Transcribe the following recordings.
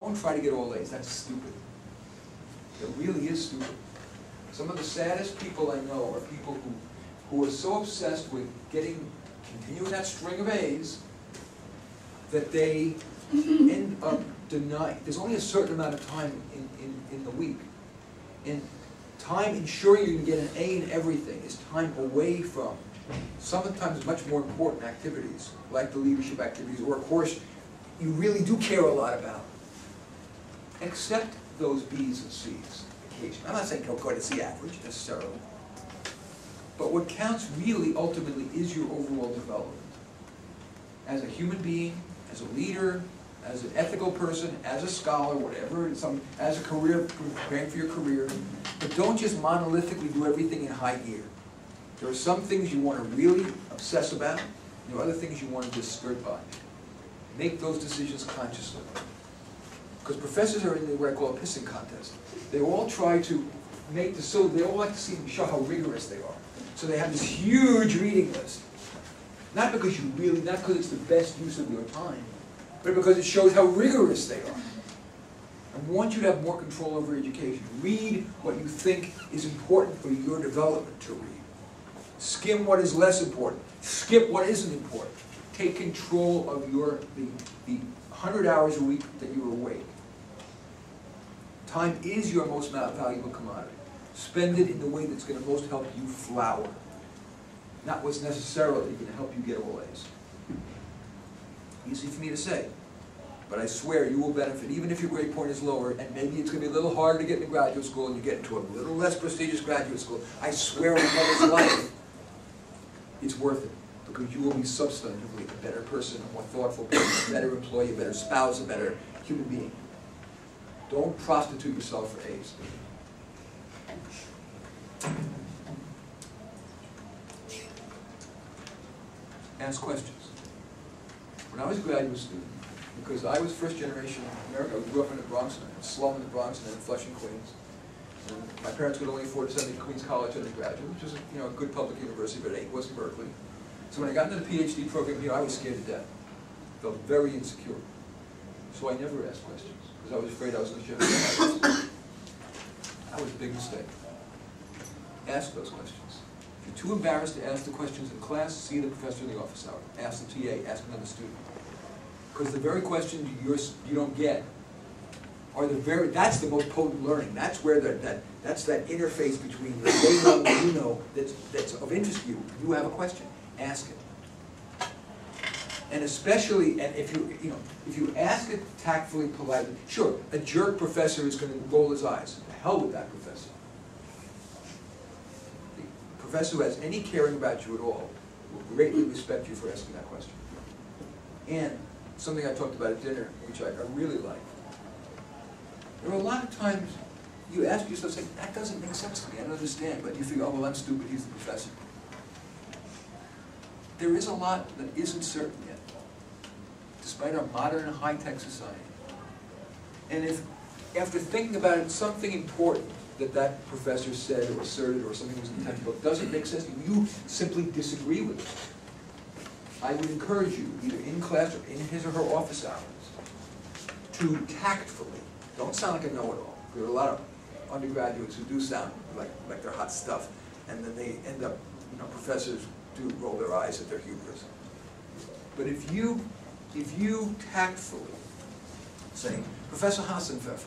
Don't try to get all A's. That's stupid. It really is stupid. Some of the saddest people I know are people who are so obsessed with continuing that string of A's that they end up denying. There's only a certain amount of time in the week. And time ensuring you can get an A in everything is time away from sometimes much more important activities, like the leadership activities, or a course you really do care a lot about. Accept those B's and C's occasionally. I'm not saying don't go to C average necessarily. But what counts really, ultimately, is your overall development. As a human being, as a leader, as an ethical person, as a scholar, whatever, as a career, preparing for your career. But don't just monolithically do everything in high gear. There are some things you want to really obsess about, and there are other things you want to just skirt by. Make those decisions consciously. Because professors are in what I call a pissing contest. They all try to make they all like to show how rigorous they are. So they have this huge reading list. Not because it's the best use of your time, but because it shows how rigorous they are. I want you to have more control over education. Read what you think is important for your development to read. Skim what is less important. Skip what isn't important. Take control of the 100 hours a week that you're awake. Time is your most valuable commodity. Spend it in the way that's going to most help you flower, not what's necessarily going to help you get all A's. Easy for me to say, but I swear you will benefit, even if your grade point is lower, and maybe it's going to be a little harder to get into graduate school, and you get into a little less prestigious graduate school. I swear on mother's life, it's worth it, because you will be substantively a better person, a more thoughtful person, a better employee, a better spouse, a better human being. Don't prostitute yourself for A's. Ask questions. When I was a graduate student, because I was first generation American, I grew up in the Bronx, a slum in the Bronx, and then in Flushing, Queens. And my parents could only afford to send me to Queens College undergraduate, which was a good public university, but it wasn't Berkeley. So when I got into the Ph.D. program here, I was scared to death. Felt very insecure. So I never asked questions, because I was afraid I was going to shut down. That was a big mistake. Ask those questions. If you're too embarrassed to ask the questions in class, see the professor in the office hour. Ask the TA, ask another student. Because the very questions you don't get are that's the most potent learning. That's where that's that interface between the they know and you know that's of interest to you. You have a question, ask it. And especially, and if you ask it tactfully, politely, sure, a jerk professor is going to roll his eyes. To hell with that professor. The professor who has any caring about you at all will greatly respect you for asking that question. And something I talked about at dinner, which I really like. There are a lot of times you ask yourself, saying, that doesn't make sense to me, I don't understand, but you figure, oh, well, I'm stupid, he's the professor. There is a lot that isn't certain yet, despite our modern high-tech society. And if, after thinking about it, something important that professor said or asserted or something was in the textbook doesn't make sense to you, you simply disagree with it, I would encourage you, either in class or in his or her office hours, to tactfully, don't sound like a know-it-all. There are a lot of undergraduates who do sound like they're hot stuff, and then they end up, professors do roll their eyes at their hubris. But if you tactfully say, Professor Hassenpfeffer,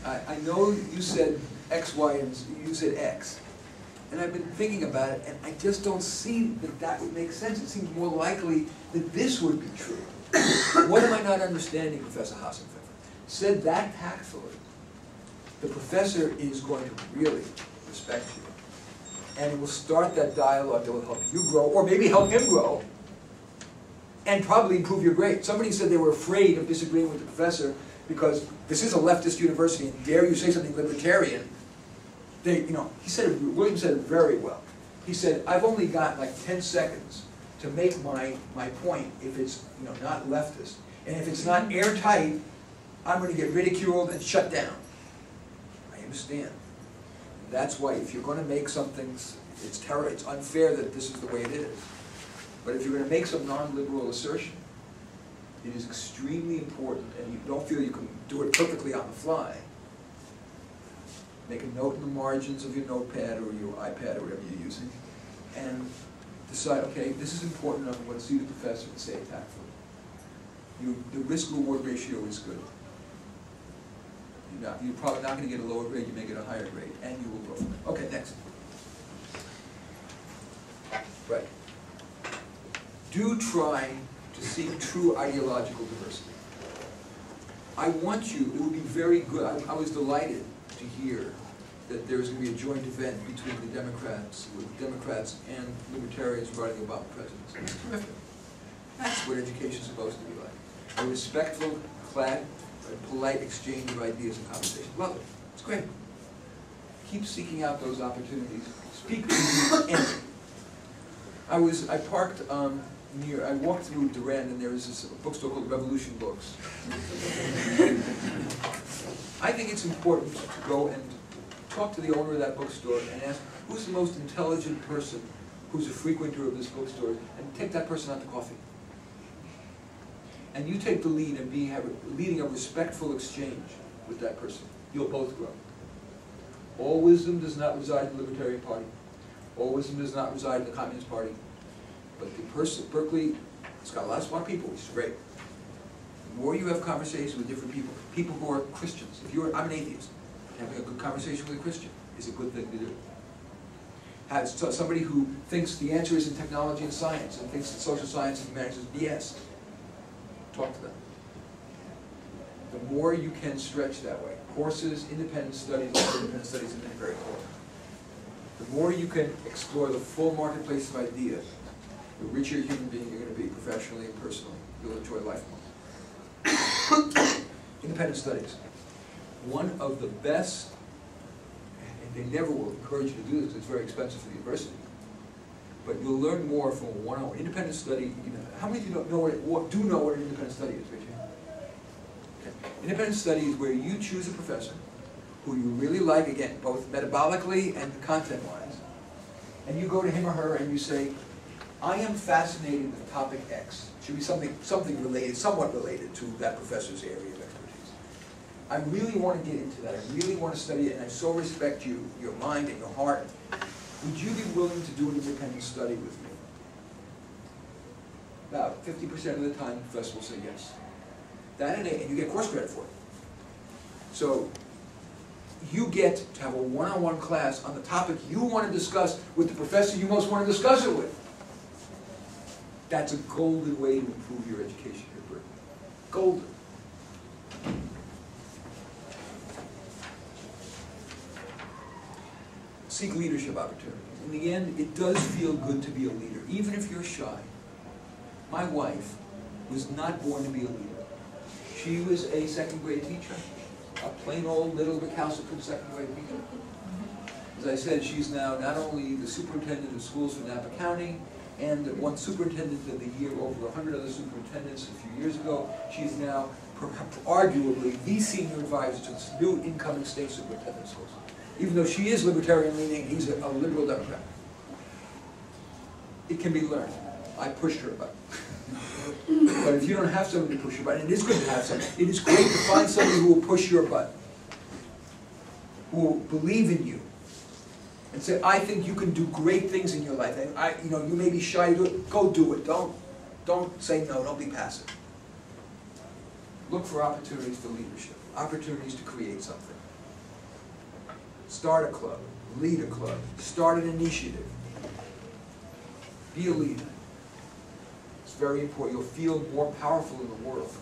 I know you said X, Y, and Z, you said X. And I've been thinking about it, and I just don't see that would make sense. It seems more likely that this would be true. What am I not understanding, Professor Hassenpfeffer? Said that tactfully, the professor is going to really respect you. And it will start that dialogue that will help you grow, or maybe help him grow, and probably improve your grade. Somebody said they were afraid of disagreeing with the professor because this is a leftist university, and dare you say something libertarian. William said it very well. He said, I've only got like 10 seconds to make my point if it's not leftist. And if it's not airtight, I'm going to get ridiculed and shut down. I understand. And that's why if you're going to make something, it's unfair that this is the way it is. But if you're going to make some non-liberal assertion, It is extremely important, and you don't feel you can do it perfectly on the fly. Make a note in the margins of your notepad or your iPad or whatever you're using, and decide, okay, this is important enough, I'm going to see the professor and say it tactfully. The risk-reward ratio is good. You're probably not going to get a lower grade, you may get a higher grade, and you will grow from it. Okay, next. Right. Do try to seek true ideological diversity. I want you, it would be very good, I was delighted to hear that there's going to be a joint event between the Democrats and Libertarians regarding the Obama presidency. It's terrific. That's what education is supposed to be like. A respectful, polite exchange of ideas and conversation. Love it. It's great. Keep seeking out those opportunities. Speak anything. I parked I walked through Durand, and there was this bookstore called Revolution Books. I think it's important to go and talk to the owner of that bookstore and ask, who's the most intelligent person who's a frequenter of this bookstore, and take that person out to coffee. And you take the lead and leading a respectful exchange with that person. You'll both grow. All wisdom does not reside in the Libertarian Party. All wisdom does not reside in the Communist Party. But the person at Berkeley, it's got a lot of smart people, which is great. The more you have conversations with different people, people who are Christians. I'm an atheist. Having a good conversation with a Christian is a good thing to do. Has somebody who thinks the answer is in technology and science, and thinks that social science and humanities is BS. Talk to them. The more you can stretch that way. Courses, independent studies, and then very core. The more you can explore the full marketplace of ideas, the richer human being you're going to be, professionally and personally. You'll enjoy life more. Independent studies. One of the best, and they never will encourage you to do this, it's very expensive for the university, but you'll learn more from a one-on-one independent study. How many of you know what an independent study is, Rachel? Okay. Independent study is where you choose a professor who you really like, again, both metabolically and content-wise, and you go to him or her and you say, I am fascinated with topic X. It should be something related, somewhat related to that professor's area of expertise. I really want to get into that. I really want to study it, and I so respect you, your mind and your heart. Would you be willing to do an independent study with me? About 50% of the time, the professor will say yes. And you get course credit for it. So you get to have a one-on-one class on the topic you want to discuss with the professor you most want to discuss it with. That's a golden way to improve your education here at Berkeley. Golden. Seek leadership opportunities. In the end, it does feel good to be a leader, even if you're shy. My wife was not born to be a leader. She was a second grade teacher, a plain old little recalcitrant second grade teacher. As I said, she's now not only the superintendent of schools for Napa County, and won Superintendent of the Year over 100 other superintendents a few years ago. She's now arguably the senior advisor to this new incoming state superintendent of schools. Even though she is libertarian-leaning, he's a liberal Democrat. It can be learned. I pushed her a button. But if you don't have somebody to push your button, it is good to have somebody. It is great to find somebody who will push your button, who will believe in you, and say, I think you can do great things in your life. And you may be shy to do it. Go do it. Don't say no. Don't be passive. Look for opportunities for leadership, opportunities to create something. Start a club, lead a club, start an initiative. Be a leader. It's very important. You'll feel more powerful in the world.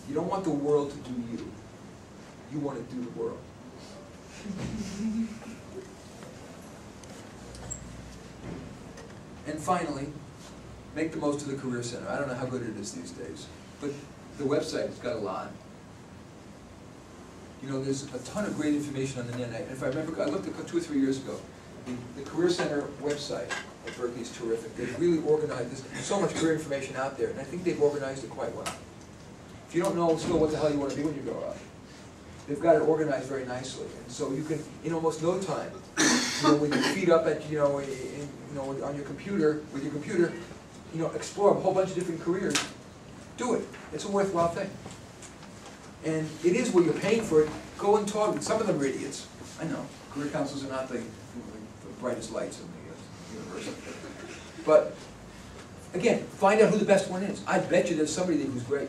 You don't want the world to do you. You want to do the world. And finally, make the most of the Career Center. I don't know how good it is these days, but the website has got a lot. There's a ton of great information on the net. And if I remember, I looked at 2 or 3 years ago. The Career Center website at Berkeley is terrific. They've really organized this. There's so much career information out there, and I think they've organized it quite well. If you don't know still what the hell you want to be when you grow up, they've got it organized very nicely. And so you can, in almost no time, with your feet up at, on your computer, explore a whole bunch of different careers Do it. It's a worthwhile thing. And it is where you're paying for it. Go and talk. Some of them are idiots. I know. Career counselors are not the brightest lights in the university. But, again, find out who the best one is. I bet you there's somebody there who's great.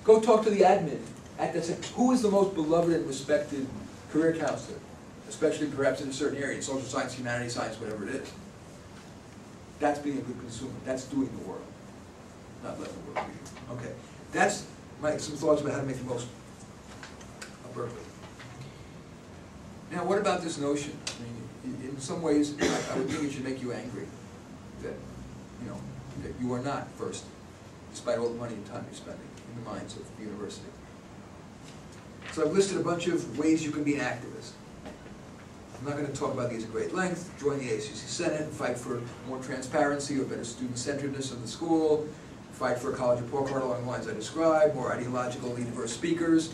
Go talk to the admin at that center. Who is the most beloved and respected career counselor? Especially perhaps in a certain area, social science, humanities, science, whatever it is. That's being a good consumer. That's doing the world. Not letting the world do you. Okay. That's some thoughts about how to make the most of Berkeley. Now, what about this notion? I mean, in some ways, I would think it should make you angry that, you know, that you are not first, despite all the money and time you're spending in the minds of the university. So I've listed a bunch of ways you can be an activist. I'm not going to talk about these at great length. Join the ACC Senate and fight for more transparency or better student-centeredness of the school. Fight for a college report card along the lines I described, more ideologically diverse speakers.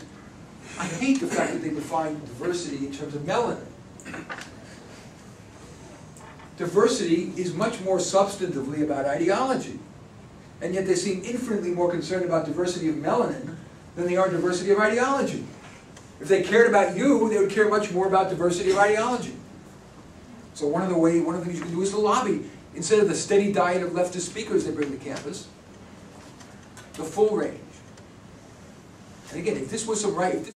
I hate the fact that they define diversity in terms of melanin. Diversity is much more substantively about ideology. And yet they seem infinitely more concerned about diversity of melanin than they are diversity of ideology. If they cared about you, they would care much more about diversity of ideology. So one of the things you can do is to lobby. Instead of the steady diet of leftist speakers they bring to campus, the full range. And again, if this was some right,